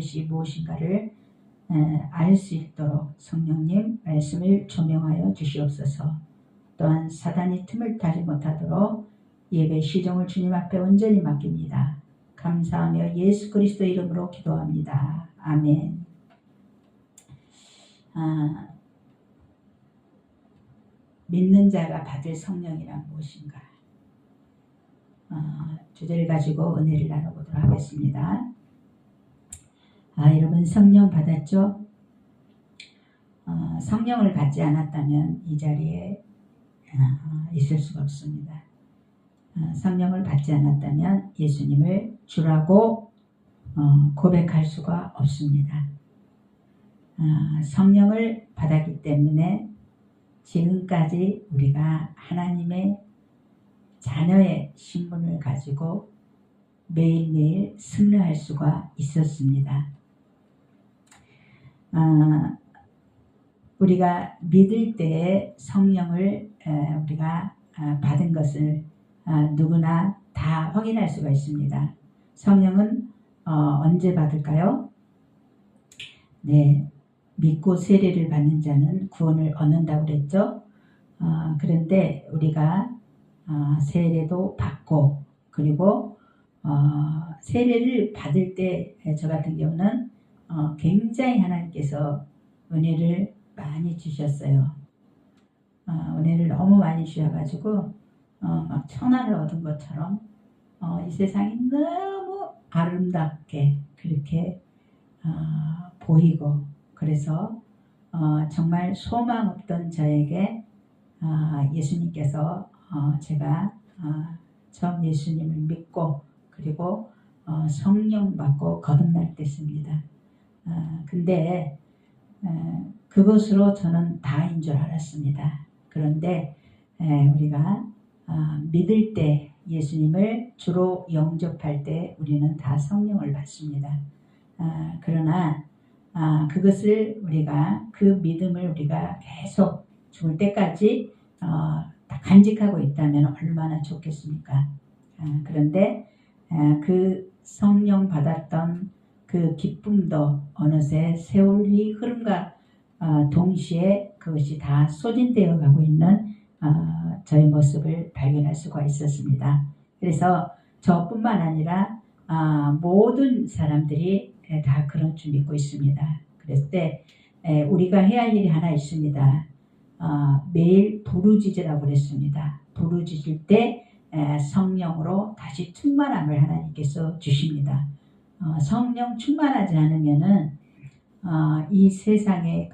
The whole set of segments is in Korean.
뜻이 무엇인가를 알 수 있도록 성령님 말씀을 조명하여 주시옵소서. 또한 사단이 틈을 타지 못하도록 예배 시종을 주님 앞에 온전히 맡깁니다. 감사하며 예수 그리스도 이름으로 기도합니다. 아멘. 믿는 자가 받을 성령이란 무엇인가? 주제를 가지고 은혜를 나눠보도록 하겠습니다. 여러분 성령 받았죠? 성령을 받지 않았다면 이 자리에 있을 수가 없습니다. 성령을 받지 않았다면 예수님을 주라고 고백할 수가 없습니다. 성령을 받았기 때문에 지금까지 우리가 하나님의 자녀의 신분을 가지고 매일매일 승리할 수가 있었습니다. 우리가 믿을 때에 성령을 우리가 받은 것을 누구나 다 확인할 수가 있습니다. 성령은 언제 받을까요? 네, 믿고 세례를 받는 자는 구원을 얻는다고 그랬죠. 그런데 우리가 세례도 받고 그리고 세례를 받을 때 저 같은 경우는 굉장히 하나님께서 은혜를 많이 주셨어요. 은혜를 너무 많이 주셔가지고 막 천하를 얻은 것처럼 이 세상이 너무 아름답게 그렇게 보이고 그래서 정말 소망 없던 저에게 예수님께서 제가 처음 예수님을 믿고 그리고 성령 받고 거듭날 때였습니다. 근데 그것으로 저는 다인 줄 알았습니다. 그런데 우리가 믿을 때 예수님을 주로 영접할 때 우리는 다 성령을 받습니다. 그러나 그것을 우리가 그 믿음을 우리가 계속 죽을 때까지 간직하고 있다면 얼마나 좋겠습니까? 그런데 그 성령 받았던 그 기쁨도 어느새 세월이 흐름과 동시에 그것이 다 소진되어 가고 있는 저의 모습을 발견할 수가 있었습니다. 그래서 저뿐만 아니라 모든 사람들이 다 그런 줄 믿고 있습니다. 그랬을 때 우리가 해야 할 일이 하나 있습니다. 매일 부르짖으라고 그랬습니다. 부르짖을 때 성령으로 다시 충만함을 하나님께서 주십니다. 성령 충만하지 않으면은 이 세상의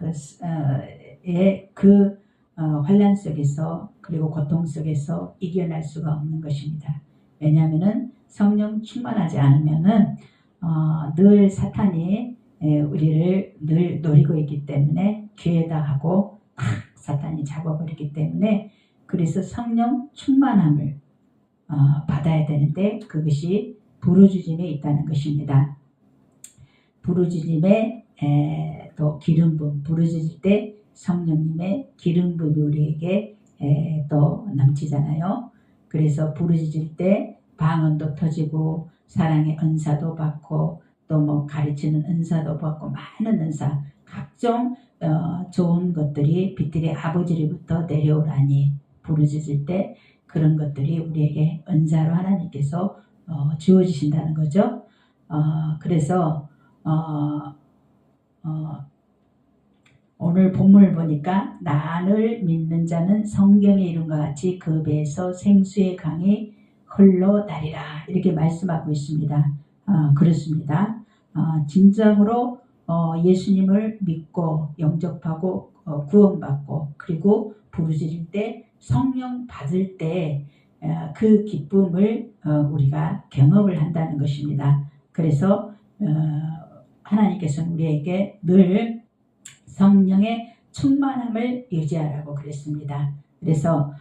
환란 속에서 그리고 고통 속에서 이겨낼 수가 없는 것입니다. 왜냐하면은 성령 충만하지 않으면은 늘 사탄이 우리를 늘 노리고 있기 때문에 기회다 하고 사탄이 잡아버리기 때문에 그래서 성령 충만함을 받아야 되는데 그것이 부르짖음에 있다는 것입니다. 부르짖음에 또 기름 부음 부르짖을 때 성령님의 기름 부음이 우리에게 또 넘치잖아요. 그래서 부르짖을 때 방언도 터지고 사랑의 은사도 받고 또 뭐 가르치는 은사도 받고 많은 은사 각종 좋은 것들이 빛들의 아버지로부터 내려오라니 부르짖을 때 그런 것들이 우리에게 은사로 하나님께서 주어지신다는 거죠. 그래서 오늘 본문을 보니까 나를 믿는 자는 성경의 이름과 같이 그 배에서 생수의 강이 흘러나리라 이렇게 말씀하고 있습니다. 그렇습니다. 진정으로 예수님을 믿고 영접하고 구원받고 그리고 부르짖을 때 성령 받을 때 그 기쁨을 우리가 경험을 한다는 것입니다. 그래서 하나님께서는 우리에게 늘 성령의 충만함을 유지하라고 그랬습니다. 그래서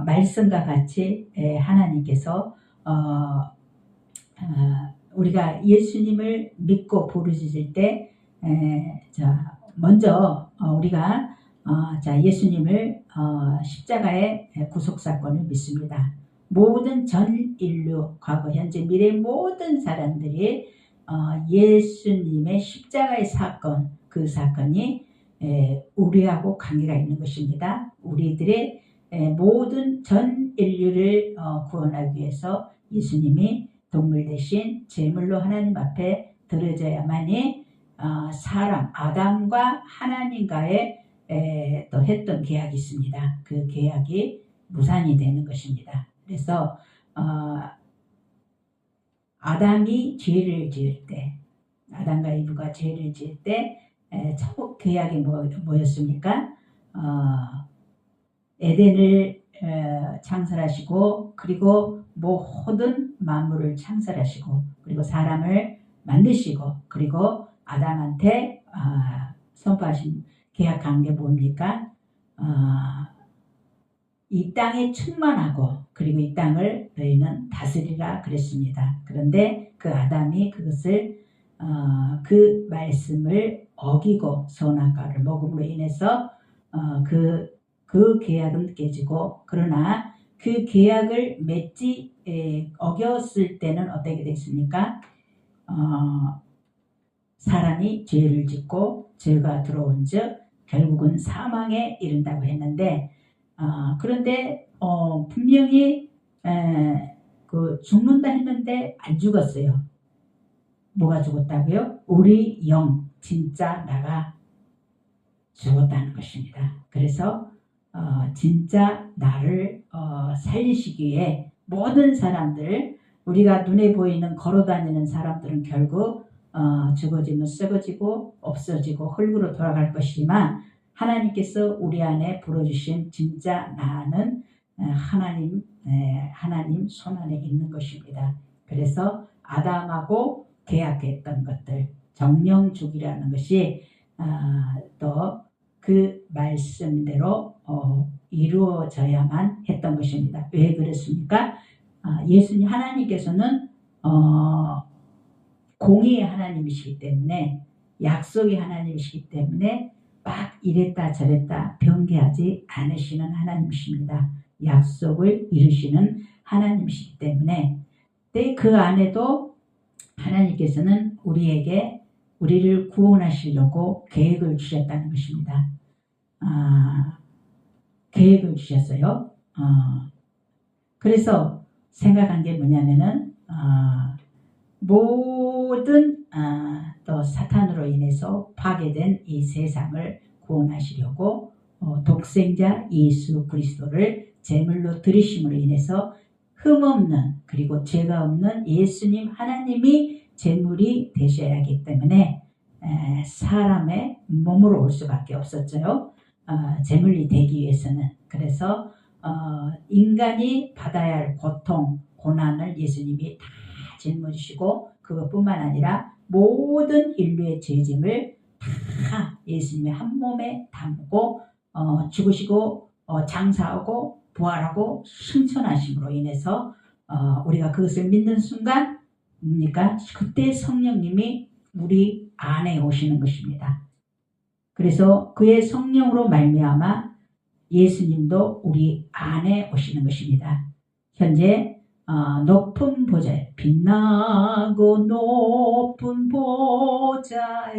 말씀과 같이 하나님께서 우리가 예수님을 믿고 부르짖을 때 먼저 우리가 예수님을 십자가의 구속사건을 믿습니다. 모든 전 인류 과거 현재 미래 모든 사람들이 예수님의 십자가의 사건, 그 사건이 우리하고 관계가 있는 것입니다. 우리들의 모든 전 인류를 구원하기 위해서 예수님이 동물 대신 제물로 하나님 앞에 드려져야만이 사람 아담과 하나님과의 또 했던 계약이 있습니다. 그 계약이 무산이 되는 것입니다. 그래서 아담이 죄를 지을 때, 아담과 이브가 죄를 지을 때 첫 계약이 뭐였습니까? 에덴을 창설하시고, 그리고 모든 만물을 창설하시고, 그리고 사람을 만드시고, 그리고 아담한테 선포하신 계약한 게 뭡니까? 이 땅에 충만하고, 그리고 이 땅을 너희는 다스리라 그랬습니다. 그런데 그 아담이 그것을 그 말씀을 어기고 선악과를 먹음으로 인해서 그 계약은 깨지고, 그러나 그 계약을 어겼을 때는 어떻게 됐습니까? 사람이 죄를 짓고 죄가 들어온 즉 결국은 사망에 이른다고 했는데, 그런데 분명히 죽는다 했는데 안 죽었어요. 뭐가 죽었다고요? 우리 영, 진짜 나가 죽었다는 것입니다. 그래서 진짜 나를 살리시기 위해 모든 사람들, 우리가 눈에 보이는 걸어다니는 사람들은 결국 죽어지면 썩어지고 없어지고 흙으로 돌아갈 것이지만, 하나님께서 우리 안에 불어주신 진짜 나는 하나님 손 안에 있는 것입니다. 그래서 아담하고 계약했던 것들, 정령죽이라는 것이 또 그 말씀대로 이루어져야만 했던 것입니다. 왜 그랬습니까? 예수님 하나님께서는 공의의 하나님이시기 때문에, 약속의 하나님이시기 때문에 막 이랬다 저랬다 변개하지 않으시는 하나님이십니다. 약속을 이루시는 하나님이시기 때문에, 그 안에도 하나님께서는 우리를 구원하시려고 계획을 주셨다는 것입니다. 계획을 주셨어요. 그래서 생각한 게 뭐냐면은 모든 또 사탄으로 인해서 파괴된 이 세상을 구원하시려고 독생자 예수 그리스도를 제물로 드리심으로 인해서 흠없는, 그리고 죄가 없는 예수님 하나님이 제물이 되셔야 하기 때문에 사람의 몸으로 올 수밖에 없었죠. 제물이 되기 위해서는. 그래서 인간이 받아야 할 고통, 고난을 예수님이 다 짊어지시고, 그것뿐만 아니라 모든 인류의 죄짐을 다 예수님의 한 몸에 담고 죽으시고 장사하고 부활하고 승천하심으로 인해서 우리가 그것을 믿는 순간 뭡니까? 그때 성령님이 우리 안에 오시는 것입니다. 그래서 그의 성령으로 말미암아 예수님도 우리 안에 오시는 것입니다. 현재 높은 보좌에, 빛나고 높은 보좌에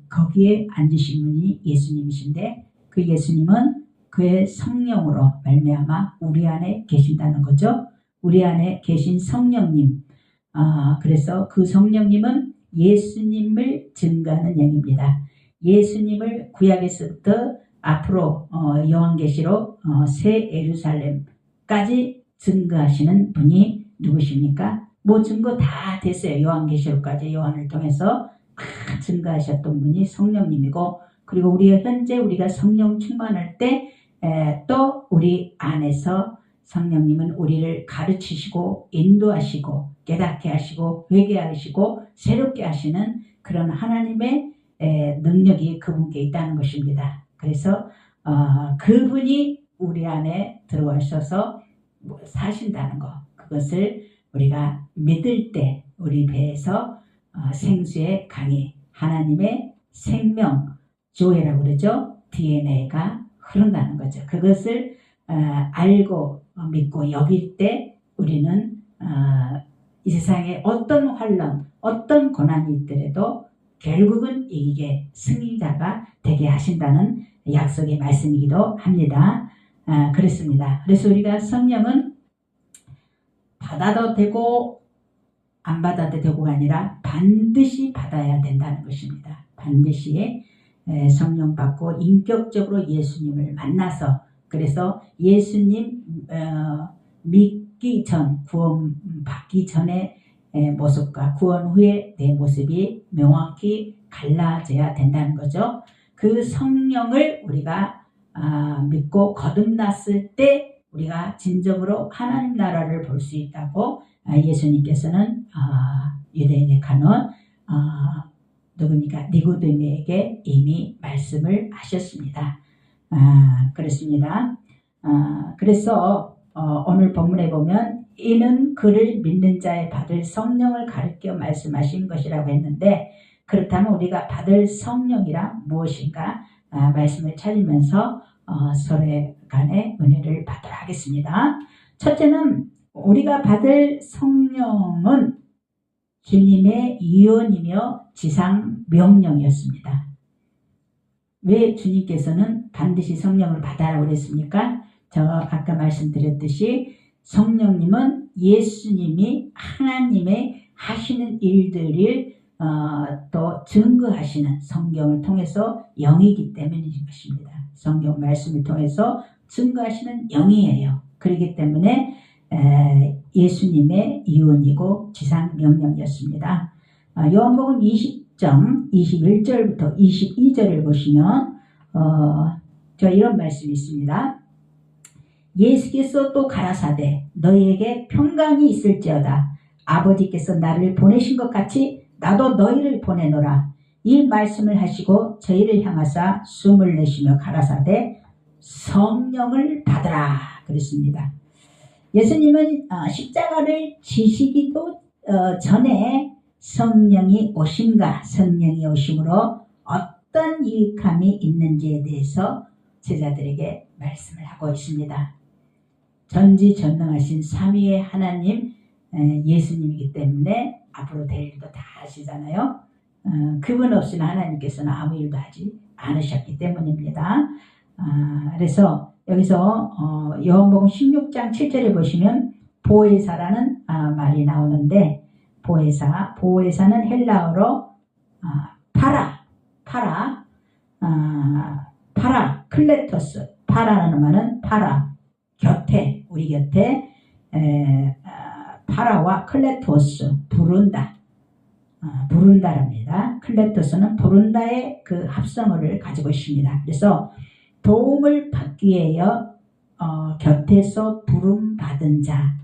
거기에 앉으신 분이 예수님이신데, 그 예수님은 그의 성령으로 말미암아 우리 안에 계신다는 거죠. 우리 안에 계신 성령님, 그래서 그 성령님은 예수님을 증거하는 영입니다. 예수님을 구약에서부터 앞으로 요한계시록 새 예루살렘까지 증거하시는 분이 누구십니까? 뭐 증거 다 됐어요. 요한계시록까지 요한을 통해서 다 증거하셨던 분이 성령님이고, 그리고 우리가 성령 충만할 때 또 우리 안에서 성령님은 우리를 가르치시고 인도하시고 깨닫게 하시고 회개하시고 새롭게 하시는 그런 하나님의 능력이 그분께 있다는 것입니다. 그래서 그분이 우리 안에 들어오셔서 사신다는 것, 그것을 우리가 믿을 때 우리 배에서 생수의 강이, 하나님의 생명, 조회라고 그러죠. DNA가 흐른다는 거죠. 그것을 알고 믿고 여길 때 우리는 이 세상에 어떤 환란, 어떤 고난이 있더라도 결국은 이기게 승리자가 되게 하신다는 약속의 말씀이기도 합니다. 그렇습니다. 그래서 우리가 성령은 받아도 되고 안 받아도 되고가 아니라 반드시 받아야 된다는 것입니다. 반드시 성령 받고 인격적으로 예수님을 만나서, 그래서 예수님 믿기 전, 구원 받기 전에 모습과 구원 후에 내 모습이 명확히 갈라져야 된다는 거죠. 그 성령을 우리가 믿고 거듭났을 때 우리가 진정으로 하나님 나라를 볼 수 있다고 예수님께서는 유대인의 간원 누굽니까? 니고데모에게 이미 말씀을 하셨습니다. 그렇습니다. 그래서 오늘 본문에 보면 이는 그를 믿는 자의 받을 성령을 가르쳐 말씀하신 것이라고 했는데, 그렇다면 우리가 받을 성령이란 무엇인가 말씀을 찾으면서 서로의 간의 은혜를 받도록 하겠습니다. 첫째는 우리가 받을 성령은 주님의 유언이며 지상 명령이었습니다. 왜 주님께서는 반드시 성령을 받아라고 그랬습니까? 저 아까 말씀드렸듯이 성령님은 예수님이 하나님의 하시는 일들을 또 증거하시는 성경을 통해서 영이기 때문인 것입니다. 성경 말씀을 통해서 증거하시는 영이에요. 그렇기 때문에 예수님의 유언이고 지상 명령이었습니다. 요한복음 20장 21절부터 22절을 보시면 저 이런 말씀이 있습니다. 예수께서 또 가라사대 너희에게 평강이 있을지어다. 아버지께서 나를 보내신 것 같이 나도 너희를 보내노라. 이 말씀을 하시고 저희를 향하사 숨을 내쉬며 가라사대 성령을 받으라 그랬습니다. 예수님은 십자가를 지시기도 전에 성령이 오심과 성령이 오심으로 어떤 유익함이 있는지에 대해서 제자들에게 말씀을 하고 있습니다. 전지전능하신 삼위의 하나님 예수님이기 때문에 앞으로 될 일도 다 하시잖아요. 그분 없이는 하나님께서는 아무 일도 하지 않으셨기 때문입니다. 그래서 여기서 요한복음 16장 7절에 보시면 보혜사라는 말이 나오는데, 보혜사는 헬라어로 클레토스, 파라라는 말은 곁에, 우리 곁에 파라와 클레토스, 부른다랍니다. 클레토스는 부른다의 그 합성어를 가지고 있습니다. 그래서 도움을 받기 위하여 곁에서 부름받은 자,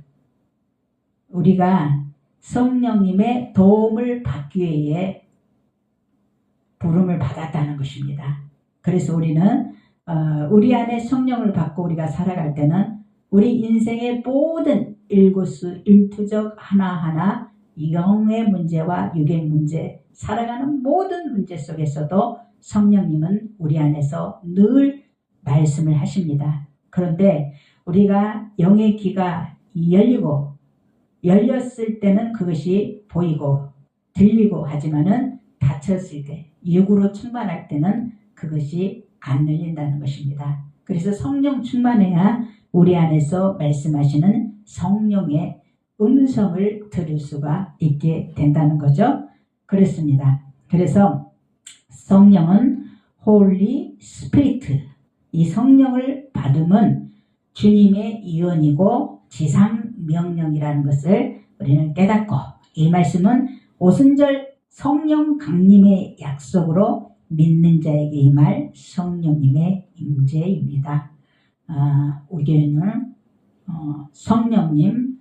우리가 성령님의 도움을 받기 위해 부름을 받았다는 것입니다. 그래서 우리는 우리 안에 성령을 받고 우리가 살아갈 때는 우리 인생의 모든 일거수일투족 하나하나 영의 문제와 육의 문제, 살아가는 모든 문제 속에서도 성령님은 우리 안에서 늘 말씀을 하십니다. 그런데 우리가 영의 귀가 열렸을 때는 그것이 보이고 들리고 하지만은 닫혔을 때, 육으로 충만할 때는 그것이 안 열린다는 것입니다. 그래서 성령 충만해야 우리 안에서 말씀하시는 성령의 음성을 들을 수가 있게 된다는 거죠. 그렇습니다. 그래서 성령은 Holy Spirit, 이 성령을 받음은 주님의 유언이고 지상 명령이라는 것을 우리는 깨닫고, 이 말씀은 오순절 성령 강림의 약속으로 믿는 자에게 임할 성령님의 임재입니다. 우리 교회는 성령님,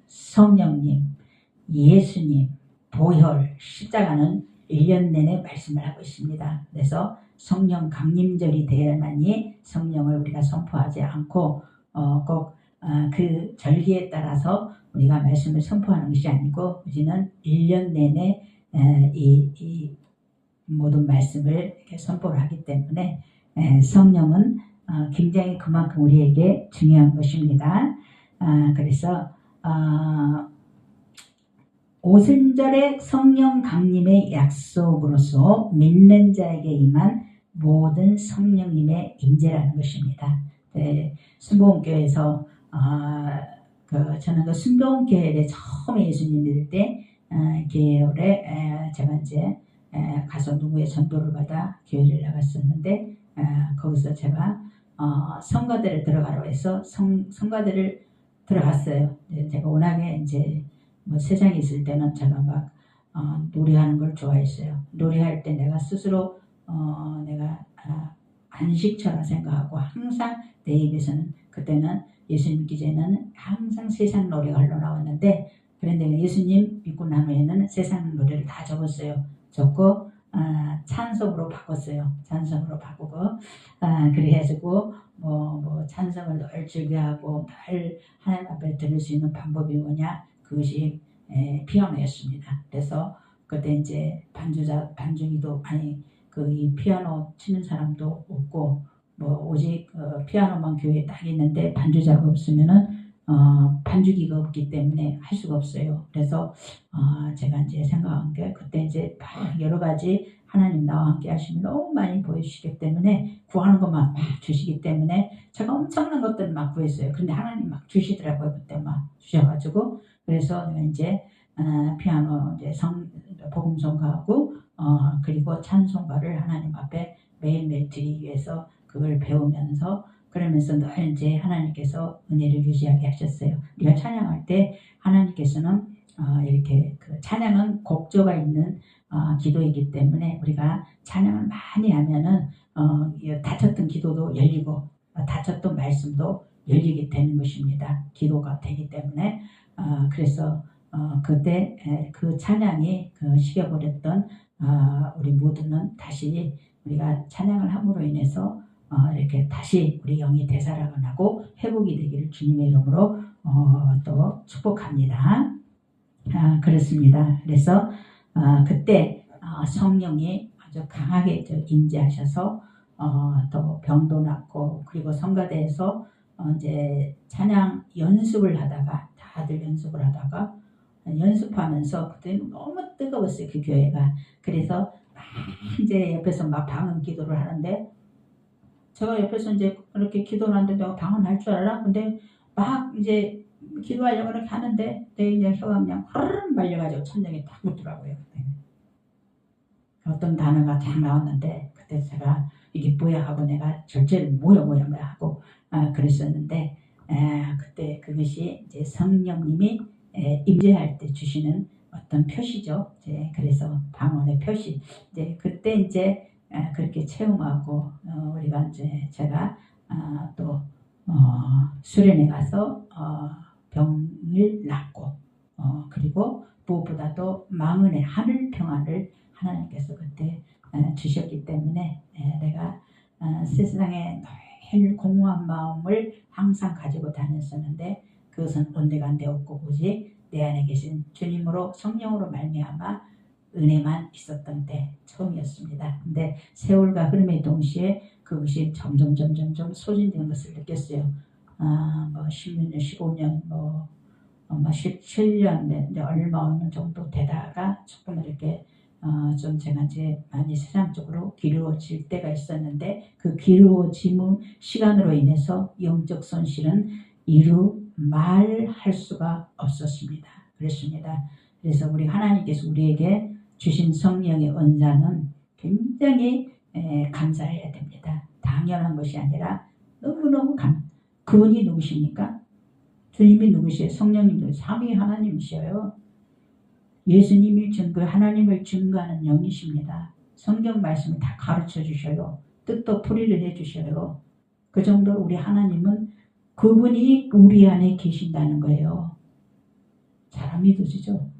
예수님, 보혈, 십자가는 1년 내내 말씀을 하고 있습니다. 그래서 성령 강림절이 되어야만이 성령을 우리가 선포하지 않고 꼭 그 절기에 따라서 우리가 말씀을 선포하는 것이 아니고, 우리는 1년 내내 이 모든 말씀을 이렇게 선포를 하기 때문에 성령은 굉장히 그만큼 우리에게 중요한 것입니다. 그래서 오순절의 성령 강림의 약속으로서 믿는 자에게 임한 모든 성령님의 임재라는 것입니다. 네, 순복음교회에서 저는 그 순복음교회에 처음에 예수님 믿을 때 교회에 제가 이제 가서 누구의 전도를 받아 교회를 나갔었는데 거기서 제가 성가대를 들어가라고 해서 성가대를 들어갔어요. 제가 워낙에 이제 뭐 세상에 있을 때는 제가 막 노래하는 걸 좋아했어요. 노래할 때 내가 스스로 내가 안식처라 생각하고 항상 내 입에서는 그때는 예수님 믿기 전에는 항상 세상 노래가 흘러나왔는데 그런데 예수님 믿고 난 후에는 세상 노래를 다 접었어요. 접고 찬송으로 바꿨어요. 찬송으로 바꾸고 그래가지고 뭐 찬송을 늘 즐겨하고 늘 하나님 앞에 들을 수 있는 방법이 뭐냐 그것이 피아노였습니다. 그래서 그때 이제 반주기도 이 피아노 치는 사람도 없고 뭐 오직 피아노만 교회에 딱 있는데 반주자가 없으면은 반주기가 없기 때문에 할 수가 없어요. 그래서 제가 이제 생각한 게 그때 이제 막 여러 가지 하나님 나와 함께 하시면 너무 많이 보여주시기 때문에 구하는 것만 막 주시기 때문에 제가 엄청난 것들을 막 구했어요. 근데 하나님 막 주시더라고요. 그때 막 주셔가지고 그래서 내가 이제 피아노 이제 복음성가하고 그리고 찬송가를 하나님 앞에 매일매일 드리기 위해서 그걸 배우면서 그러면서 늘 이제 하나님께서 은혜를 유지하게 하셨어요. 우리가 찬양할 때 하나님께서는 이렇게 그 찬양은 곡조가 있는 기도이기 때문에 우리가 찬양을 많이 하면은 닫혔던 기도도 열리고 닫혔던 말씀도 열리게 되는 것입니다. 기도가 되기 때문에 그래서 그때 그 찬양이 식어버렸던 우리 모두는 다시 우리가 찬양을 함으로 인해서 이렇게 다시 우리 영이 되살아나고 회복이 되기를 주님의 이름으로 또 축복합니다. 그렇습니다. 그래서 그때 성령이 아주 강하게 임재하셔서 또 병도 낫고 그리고 성가대에서 이제 찬양 연습을 하다가 다들 연습을 하다가 연습하면서 그때 너무 뜨거웠어요. 그 교회가. 그래서 이제 옆에서 막 방언 기도를 하는데 제가 옆에서 이제 그렇게 기도를 하는데 내가 방언할 줄 알아? 근데 막 이제 기도하려고 이렇게 하는데 내 이제 혀가 그냥 화르르 말려가지고 천장에 딱 붙더라고요. 어떤 단어가 딱 나왔는데 그때 제가 이게 뭐야 하고 내가 절제를 뭐야 하고 그랬었는데 그때 그것이 이제 성령님이 임재할 때 주시는 어떤 표시죠. 이제 그래서 방언의 표시. 이제 그때 이제 그렇게 체험하고 우리가 이제 제가 또 수련회 가서 병을 낫고 그리고 무엇보다도 망은의 하늘 평안을 하나님께서 그때 주셨기 때문에 내가 세상에 늘 공허한 마음을 항상 가지고 다녔었는데 그것은 온데간데 없고 오직 내 안에 계신 주님으로 성령으로 말미암아 은혜만 있었던 때 처음이었습니다. 근데 세월과 흐름의 동시에 그것이 점점 소진되는 것을 느꼈어요. 뭐 10년, 15년, 뭐 17년 얼마 없는 정도 되다가 조금 이렇게 좀 제가 이제 많이 세상적으로 기르워질 때가 있었는데 그 기르워짐의 시간으로 인해서 영적 손실은 이루 말할 수가 없었습니다. 그렇습니다. 그래서 우리 하나님께서 우리에게 주신 성령의 은사는 굉장히 감사해야 됩니다. 당연한 것이 아니라 너무너무 그분이 누구십니까? 주님이 누구시에요? 성령님 누구시에요? 삼위 하나님이셔요. 예수님이 그 하나님을 증거하는 영이십니다. 성경 말씀을 다 가르쳐 주셔요. 뜻도 풀이를 해 주셔요. 그 정도로 우리 하나님은 그분이 우리 안에 계신다는 거예요. 잘 믿어지죠?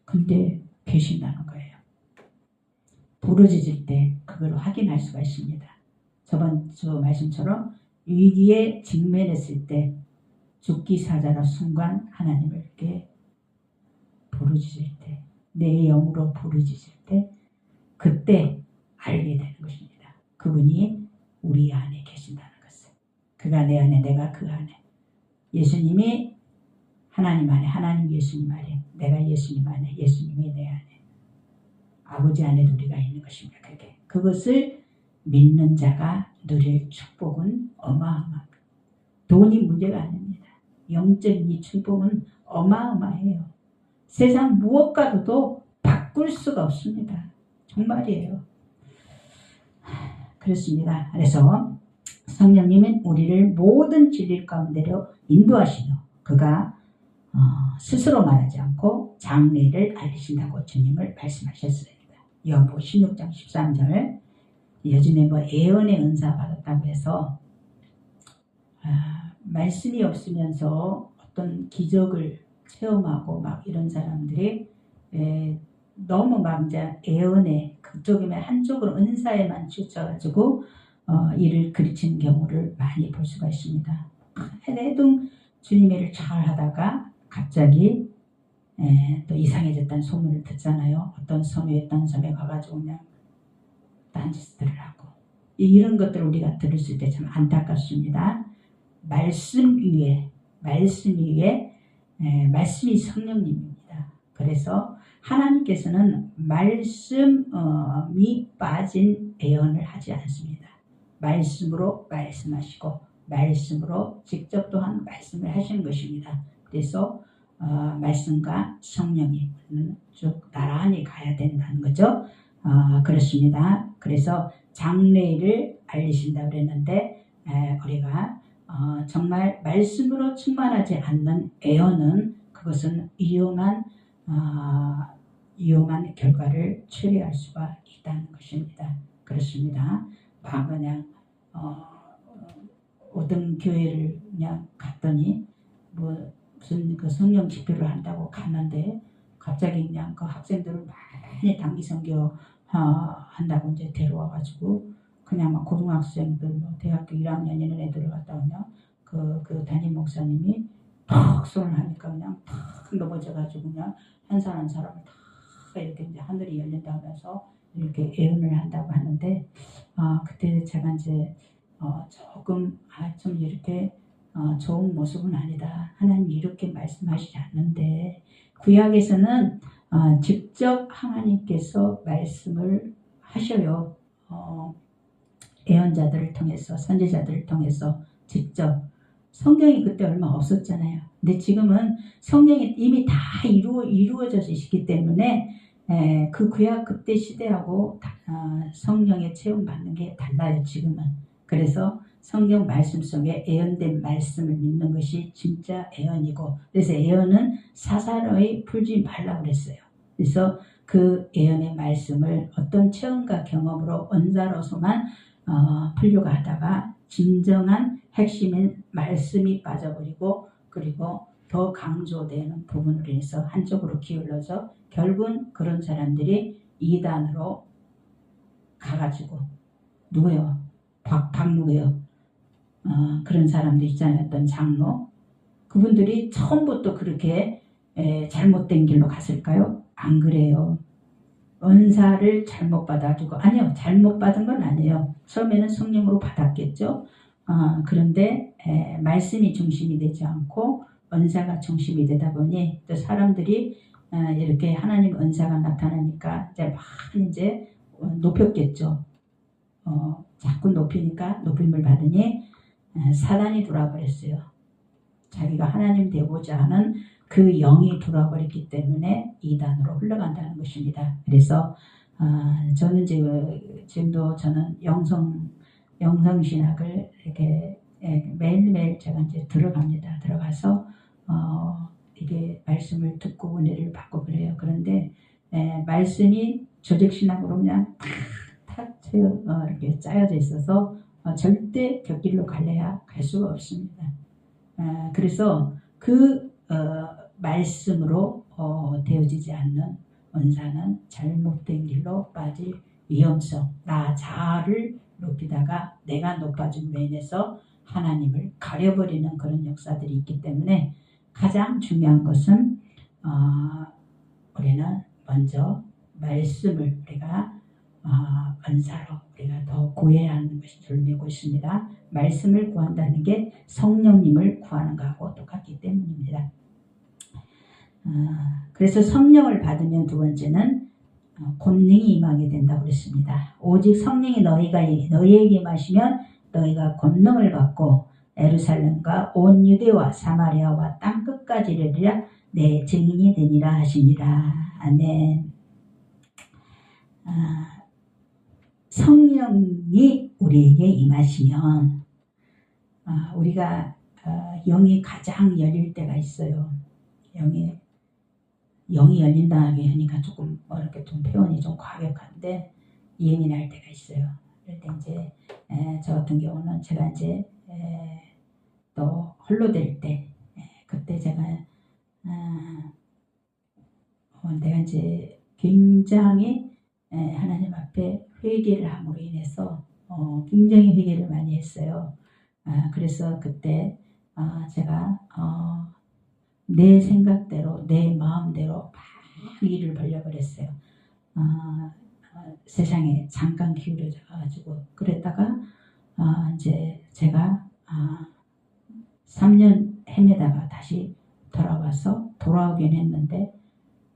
근데 계신다는 거예요. 부러지질 때 그걸 확인할 수가 있습니다. 저번 주 말씀처럼 위기에 직면했을 때 죽기 사자라 순간 하나님을 이렇게 부르짖을 때, 내 영으로 부르짖을 때 그때 알게 되는 것입니다. 그분이 우리 안에 계신다는 것을. 그가 내 안에 내가 그 안에. 예수님이 하나님 안에, 하나님 예수님 안에, 내가 예수님 안에, 예수님이 내 안에, 아버지 안에 우리가 있는 것입니다. 그것을 믿는 자가 누릴 축복은 어마어마합니다. 돈이 문제가 아닙니다. 영적인 이 축복은 어마어마해요. 세상 무엇과도 바꿀 수가 없습니다. 정말이에요. 그렇습니다. 그래서 성령님은 우리를 모든 진리 가운데로 인도하시며 그가 스스로 말하지 않고 장래를 알리신다고 주님을 말씀하셨습니다. 요한복음 16장 13절. 요즘에 예언의 은사 받았다고 해서 말씀이 없으면서 어떤 기적을 체험하고 막 이런 사람들이 너무 막 이제 예언에 그쪽이면 한쪽으로 은사에만 치우쳐가지고 일을 그르치는 경우를 많이 볼 수가 있습니다. 해내동 주님의 일을 잘 하다가 갑자기 또 이상해졌다는 소문을 듣잖아요. 어떤 섬에 가가지고 그냥 딴짓들을 하고 이런 것들을 우리가 들었을 때 참 안타깝습니다. 말씀 위에 말씀이 성령님입니다. 그래서 하나님께서는 말씀이 빠진 예언을 하지 않습니다. 말씀으로 말씀하시고 말씀으로 직접 또한 말씀을 하시는 것입니다. 그래서 말씀과 성령이 쭉 나란히 가야 된다는 거죠. 그렇습니다. 그래서 장래를 알리신다고 그랬는데 우리가 정말 말씀으로 충만하지 않는 예언은 그것은 위험한 결과를 초래할 수가 있다는 것입니다. 그렇습니다. 그냥 어떤 교회를 그냥 갔더니 무슨 그 성령 집회를 한다고 갔는데 갑자기 그냥 그 학생들을 많이 단기 선교 한다고 이제 데려와가지고 그냥 막 고등학생들 대학교 1학년 이런 애들을 갖다 그냥 그 담임 목사님이 탁 손을 하니까 그냥 탁 넘어져가지고 그냥 한 사람을 탁 이렇게 이제 하늘이 열린다 하면서 이렇게 예언을 한다고 하는데 그때 제가 이제 조금 좀 이렇게 좋은 모습은 아니다. 하나님이 이렇게 말씀하시지 않는데 구약에서는 직접 하나님께서 말씀을 하셔요. 예언자들을 통해서 선지자들을 통해서 직접 성경이 그때 얼마 없었잖아요. 근데 지금은 성경이 이미 다 이루어져서 있기 때문에 그 구약 그때 시대하고 성령의 체험 받는 게 달라요. 지금은. 그래서 성경 말씀 속에 예언된 말씀을 믿는 것이 진짜 예언이고 그래서 예언은 사사로이 풀지 말라고 그랬어요. 그래서 그 예언의 말씀을 어떤 체험과 경험으로 언사로서만 풀려고 하다가 진정한 핵심인 말씀이 빠져버리고 그리고 더 강조되는 부분으로 해서 한쪽으로 기울어져 결국은 그런 사람들이 이단으로 가가지고 누구요? 누구요? 그런 사람들 있잖아요. 어떤 장로 그분들이 처음부터 그렇게 잘못된 길로 갔을까요? 안 그래요. 은사를 잘못 받아주고 아니요. 잘못 받은 건 아니에요. 처음에는 성령으로 받았겠죠. 그런데 말씀이 중심이 되지 않고 은사가 중심이 되다 보니 또 사람들이 이렇게 하나님 은사가 나타나니까 이제 높였겠죠. 자꾸 높이니까 높임을 받으니 사단이 들어와 버렸어요. 자기가 하나님 되고자 하는 그 영이 들어와 버렸기 때문에 이단으로 흘러간다는 것입니다. 그래서 저는 지금도 저는 영성신학을 이렇게 매일매일 제가 이제 들어갑니다. 들어가서 이게 말씀을 듣고 은혜를 받고 그래요. 그런데 말씀이 조직신학으로 그냥 탁 이렇게 짜여져 있어서 절대 곁길로 갈래야 갈 수가 없습니다. 그래서 그 말씀으로 되어지지 않는 은사는 잘못된 길로 빠질 위험성, 나 자아를 높이다가 내가 높아짐으로 인해서 하나님을 가려버리는 그런 역사들이 있기 때문에 가장 중요한 것은 우리는 먼저 말씀을 우리가 은사로 우리가 더 구해야 하는 것이 줄되고 있습니다. 말씀을 구한다는 게 성령님을 구하는 것하고 똑같기 때문입니다. 그래서 성령을 받으면 두 번째는 권능이 임하게 된다고 그랬습니다. 오직 성령이 너희에게 임하시면 너희가 권능을 받고 예루살렘과 온 유대와 사마리아와 땅끝까지 이르리라 내 증인이 되니라 하시니라. 아멘. 성령이 우리에게 임하시면 우리가 영이 가장 열릴 때가 있어요. 영이 열린다 하니까 조금 이렇게 좀 표현이 좀 과격한데 예민할 때가 있어요. 그럴 때 이제 저 같은 경우는 제가 이제 또 홀로 될 때 그때 제가 내가 이제 굉장히 하나님 앞에 회개를 함으로 인해서 굉장히 회개를 많이 했어요. 그래서 그때 제가 내 생각대로 내 마음대로 막 일을 벌려버렸어요. 세상에 잠깐 기울여져 가지고 그랬다가 이제 제가 3년 헤매다가 다시 돌아오긴 했는데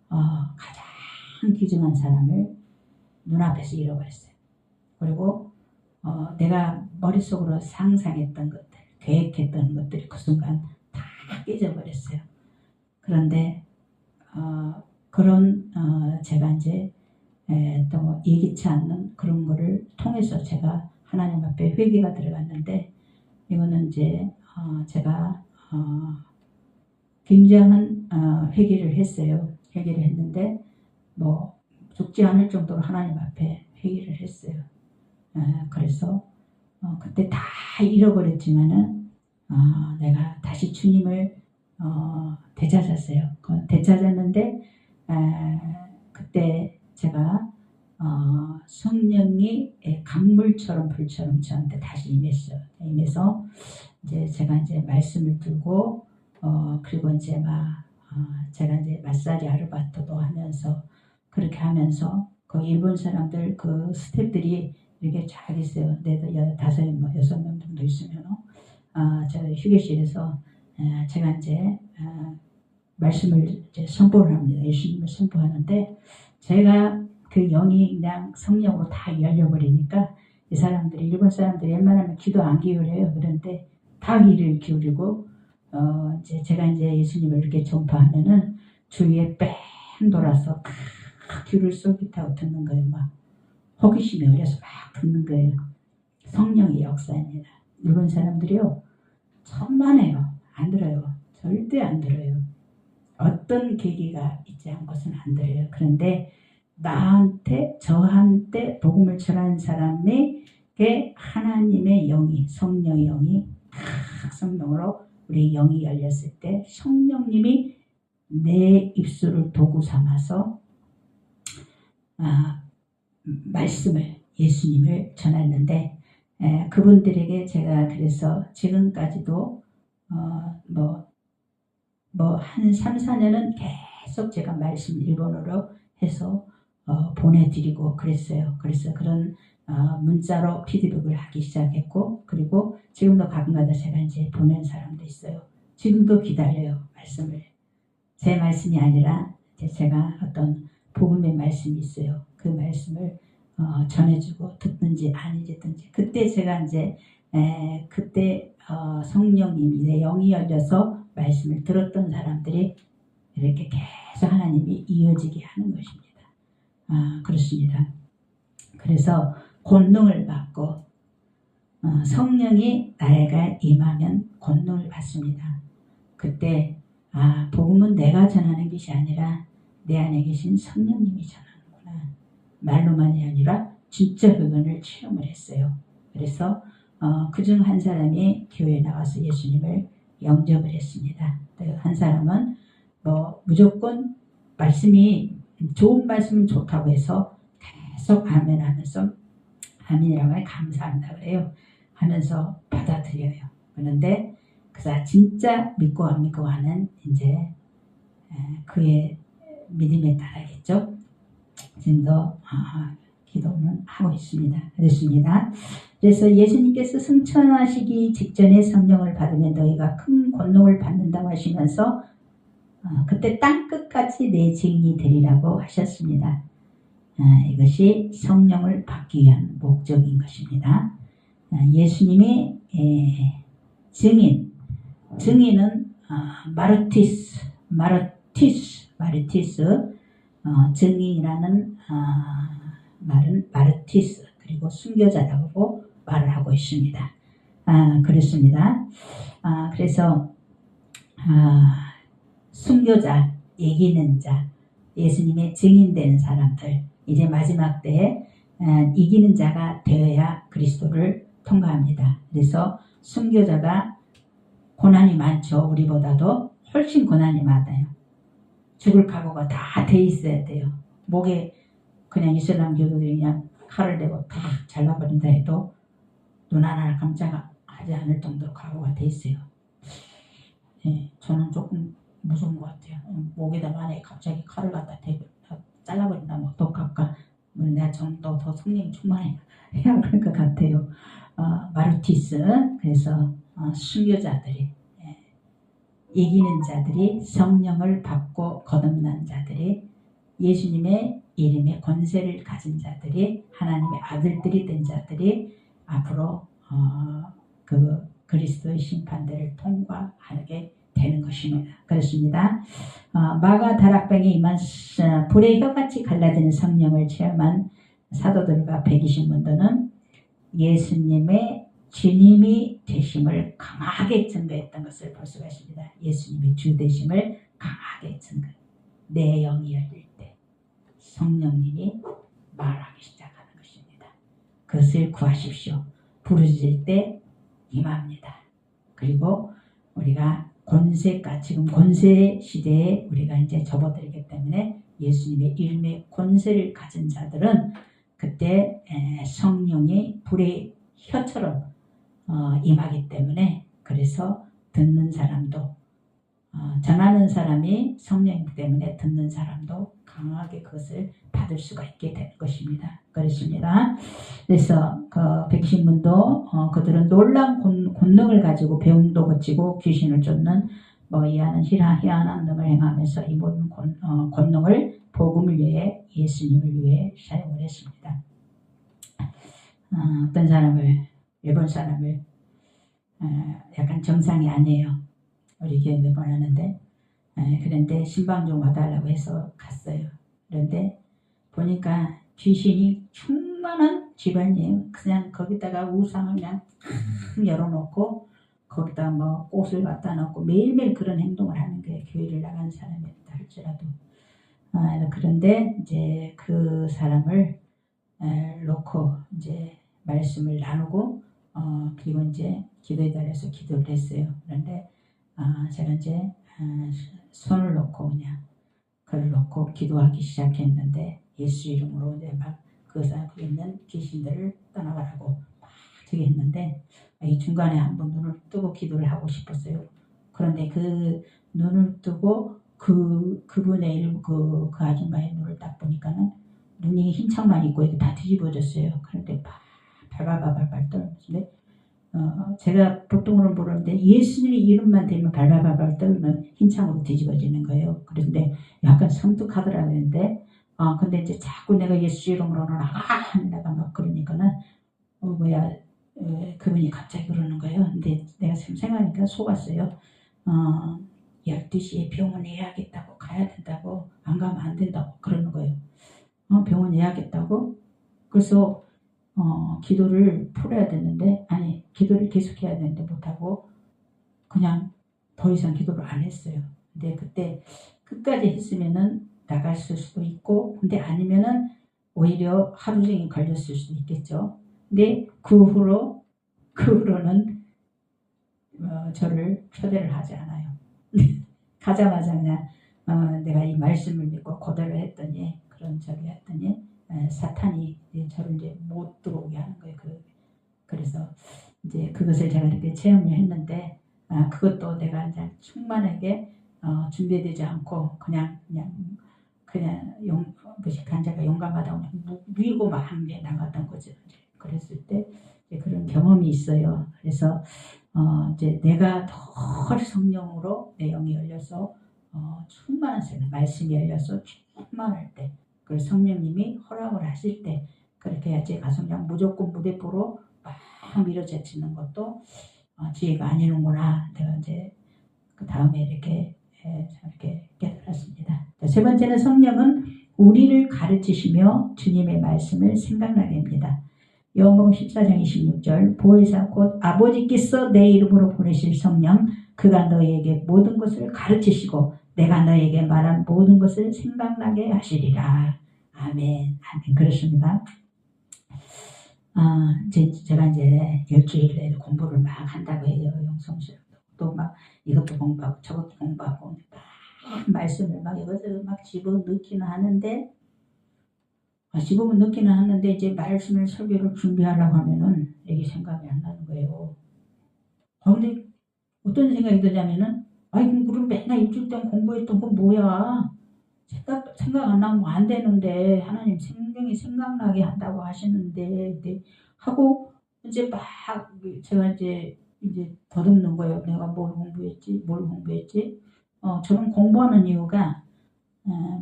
가장 귀중한 사람을 눈앞에서 잃어버렸어요. 그리고 내가 머릿속으로 상상했던 것들, 계획했던 것들이 그 순간 다 깨져버렸어요. 그런데 그런 제가 이제 또 예기치 않는 그런 거를 통해서 제가 하나님 앞에 회개가 들어갔는데 이거는 이제 제가 굉장한 회개를 했어요. 회개를 했는데 뭐 죽지 않을 정도로 하나님 앞에 회개를 했어요. 그래서 그때 다 잃어버렸지만은 내가 다시 주님을 되찾았어요. 되찾았는데 그때 제가 성령이 강물처럼 불처럼 저한테 다시 임했어요. 임해서 이제 제가 이제 말씀을 들고 그리고 이제 제가 이제 마사지 아르바이트도 하면서 그렇게 하면서 그 일본 사람들 그 스태프들이 이렇게 쫙 있어요. 6명 정도 있으면 제가 휴게실에서 제가 이제 말씀을 이제 선포를 합니다. 예수님을 선포하는데 제가 그 영이 그냥 성령으로 다 열려버리니까 이 사람들이 일본 사람들이 웬만하면 기도 안 기울여요. 그런데 다 귀를 기울이고 이제 제가 이제 예수님을 이렇게 전파하면은 주위에 뺑 돌아서 귀를 쏠깃하고 듣는 거예요. 막 호기심이 어려서 막 듣는 거예요. 성령의 역사입니다. 일본 사람들이요 천만에요. 안 들어요. 절대 안 들어요. 어떤 계기가 있지 않고서는 안 들어요. 그런데 저한테 복음을 전하는 사람에게 하나님의 영이, 성령의 영이 성령으로 우리 영이 열렸을 때 성령님이 내 입술을 도구 삼아서 말씀을 예수님을 전했는데 그분들에게 제가 그래서 지금까지도 한 3, 4년은 계속 제가 말씀 일본어로 해서 보내드리고 그랬어요. 그래서 그런 문자로 피드백을 하기 시작했고 그리고 지금도 가끔가다 제가 이제 보낸 사람도 있어요. 지금도 기다려요. 말씀을. 제 말씀이 아니라 제가 어떤 복음의 말씀이 있어요. 그 말씀을 전해주고 듣든지 아니든지 그때 제가 이제 그때 성령님이 내 영이 열려서 말씀을 들었던 사람들이 이렇게 계속 하나님이 이어지게 하는 것입니다. 그렇습니다. 그래서 권능을 받고 성령이 나에게 임하면 권능을 받습니다. 그때 복음은 내가 전하는 것이 아니라 내 안에 계신 성령님이 전하는구나. 말로만이 아니라 진짜 그분을 체험을 했어요. 그래서 그중 한 사람이 교회에 나와서 예수님을 영접을 했습니다. 한 사람은 무조건 말씀이 좋은 말씀은 좋다고 해서 계속 아멘 하면서 아멘이라고 해 감사합니다 그래요. 하면서 받아들여요. 그런데 그사 진짜 믿고 안 믿고 하는 이제 그의 믿음에 따라겠죠. 지금도 기도는 하고 있습니다. 그렇습니다. 그래서 예수님께서 승천하시기 직전에 성령을 받으면 너희가 큰 권능을 받는다고 하시면서 그때 땅끝까지 내 증인이 되리라고 하셨습니다. 이것이 성령을 받기 위한 목적인 것입니다. 예수님의 증인은 마르티스, 증인이라는 말은 마르티스, 그리고 순교자라고 말을 하고 있습니다. 그렇습니다. 그래서 순교자, 이기는 자, 예수님의 증인되는 사람들, 이제 마지막 때에 이기는 자가 되어야 그리스도를 통과합니다. 그래서 순교자가 고난이 많죠. 우리보다도 훨씬 고난이 많아요. 죽을 각오가 다 돼 있어야 돼요. 목에 그냥 이슬람 교도들이 그냥 칼을 대고 탁 잘라버린다 해도 눈 하나를 깜짝하지 않을 정도로 각오가 돼 있어요. 저는 조금 무서운 것 같아요. 목에다 만약에 갑자기 칼을 갖다 대고 잘라버린다면 어떡할까? 내가 좀 더 성령이 충만해야 할 것 같아요. 마르티스, 그래서 순교자들이, 이기는 자들이, 성령을 받고 거듭난 자들이, 예수님의 이름의 권세를 가진 자들이, 하나님의 아들들이 된 자들이 앞으로 그 그리스도의 심판대를 통과하게 되는 것입니다. 그렇습니다. 마가 다락방에 임한 불의 혀같이 갈라지는 성령을 체험한 사도들과 120문도는 예수님의 주님이 되심을 강하게 증거했던 것을 볼 수가 있습니다. 예수님의 주 되심을 강하게 증거. 내 영이 열릴 때 성령님이 말하기 시작하는 것입니다. 그것을 구하십시오. 부르짖을 때 임합니다. 그리고 우리가 지금 권세 시대에 우리가 이제 접어들기 때문에 예수님의 이름의 권세를 가진 자들은 그때 성령이 불의 혀처럼 임하기 때문에, 그래서 듣는 사람도 전하는 사람이 성령이기 때문에 듣는 사람도 강하게 그것을 받을 수가 있게 되는 것입니다. 그렇습니다. 그래서 그 백신문도 그들은 놀라운 권능을 가지고 병도 고치고 귀신을 쫓는 이하는 희한한 능을 행하면서 이 모든 권능을 복음을 위해, 예수님을 위해 사용을 했습니다. 어떤 사람을, 일본 사람을 약간 정상이 아니에요. 우리 교회 몇 번 하는데, 그런데 신방 좀 와달라고 해서 갔어요. 그런데 보니까 귀신이 충만한 집안이에요. 그냥 거기다가 우상을 그냥 열어놓고 거기다 꽃을 갖다 놓고 매일매일 그런 행동을 하는 거예요. 교회를 나가는 사람이다 할지라도. 그런데 이제 그 사람을 놓고 이제 말씀을 나누고 그리고 이제 기도에 달려서 기도를 했어요. 그런데 제가 이제 손을 놓고 그냥 그를 놓고 기도하기 시작했는데, 예수 이름으로 이제 막 그 사람에 있는 귀신들을 떠나가라고 막 되게 했는데, 이 중간에 한번 눈을 뜨고 기도를 하고 싶었어요. 그런데 그 눈을 뜨고 그분의 그 아줌마의 눈을 딱 보니까는 눈이 흰 창만 있고 이게 다 뒤집어졌어요. 그런데 발발발발 떨는데, 제가 보통으로는 모르는데 예수님의 이름만 되면 발발발발 떨면 흰창으로 뒤집어지는 거예요. 그런데 약간 섬뜩하더라고요. 근데 근데 이제 자꾸 내가 예수 이름으로는 내가 막 그러니까는 그분이 갑자기 그러는 거예요. 근데 내가 지금 생각하니까 속았어요. 12시에 병원 예약했다고 가야 된다고, 안 가면 안 된다고 그러는 거예요. 병원 예약했다고? 그래서 기도를 풀어야 되는데, 아니 기도를 계속해야 되는데 못하고 그냥 더 이상 기도를 안 했어요. 근데 그때 끝까지 했으면은 나갔을 수도 있고, 근데 아니면은 오히려 하루 종일 걸렸을 수도 있겠죠. 근데 그 후로는 저를 초대를 하지 않아요. 가자마자 그냥 내가 이 말씀을 믿고 고대를 했더니, 그런 절을 했더니 사탄이 저를 이제 못 들어오게 하는 거예요. 그래서 이제 그것을 제가 이렇게 체험을 했는데, 그것도 내가 이제 충만하게 준비되지 않고 그냥 간자가 용감하다고 밀고 막 한 게 나갔던 거죠. 그랬을 때 그런 경험이 있어요. 그래서 이제 내가 더 성령으로 내 영이 열려서 충만한 생각, 말씀이 열려서 충만할 때, 그리고 성령님이 허락을 하실 때 그렇게 해야지 가서 그냥 무조건 무대포로 막 밀어제치는 것도 지혜가 아니는구나. 내가 이제 그 다음에 이렇게 깨달았습니다. 세 번째는 성령은 우리를 가르치시며 주님의 말씀을 생각나게 합니다. 요한복음 14장 26절 보혜사 곧 아버지께서 내 이름으로 보내실 성령 그가 너희에게 모든 것을 가르치시고 내가 너희에게 말한 모든 것을 생각나게 하시리라. 아멘. 아멘. 그렇습니다. 제가 이제 일주일에 공부를 막 한다고 해요. 영성실 또 막 이것도 공부하고 저것도 공부하고 막 말씀을 막 이것저것 막 집어넣기는 하는데 집어넣기는 하는데 이제 말씀을 설교를 준비하려고 하면은 이게 생각이 안 나는 거예요. 근데 어떤 생각이 드냐면은 그럼 맨날 일주일 동안 공부했던 건 뭐야? 생각 안 나면 안 되는데 하나님 성경이 생각나게 한다고 하시는데 하고 이제 막 제가 이제 더듬는 거예요. 내가 뭘 공부했지? 저는 공부하는 이유가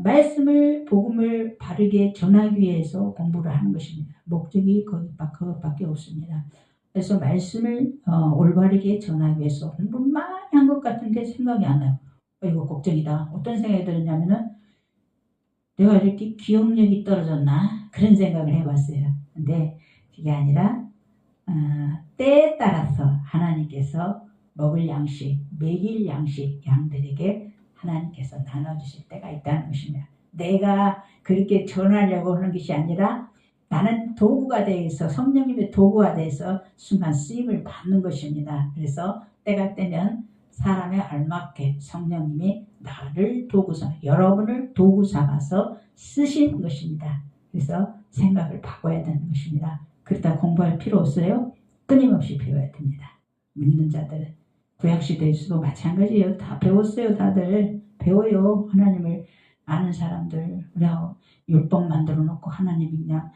말씀을 복음을 바르게 전하기 위해서 공부를 하는 것입니다. 목적이 그것밖에 없습니다. 그래서 말씀을 올바르게 전하기 위해서 공부를 많이 한 것 같은데 생각이 안 나요. 이거 걱정이다. 어떤 생각이 들었냐면은 내가 이렇게 기억력이 떨어졌나? 그런 생각을 해봤어요. 근데 그게 아니라 때에 따라서 하나님께서 먹을 양식, 먹일 양식 양들에게 하나님께서 나눠주실 때가 있다는 것입니다. 내가 그렇게 전하려고 하는 것이 아니라 나는 도구가 되어서 성령님의 도구가 돼서 순간 쓰임을 받는 것입니다. 그래서 때가 되면 사람에 알맞게 성령님이 나를 도구 삼아 여러분을 도구 삼아서 쓰시는 것입니다. 그래서 생각을 바꿔야 되는 것입니다. 그러다 공부할 필요 없어요. 끊임없이 배워야 됩니다. 믿는 자들은 구약시대에서도 마찬가지예요. 다 배웠어요. 다들 배워요. 하나님을 아는 사람들. 그냥 율법 만들어 놓고 하나님이 그냥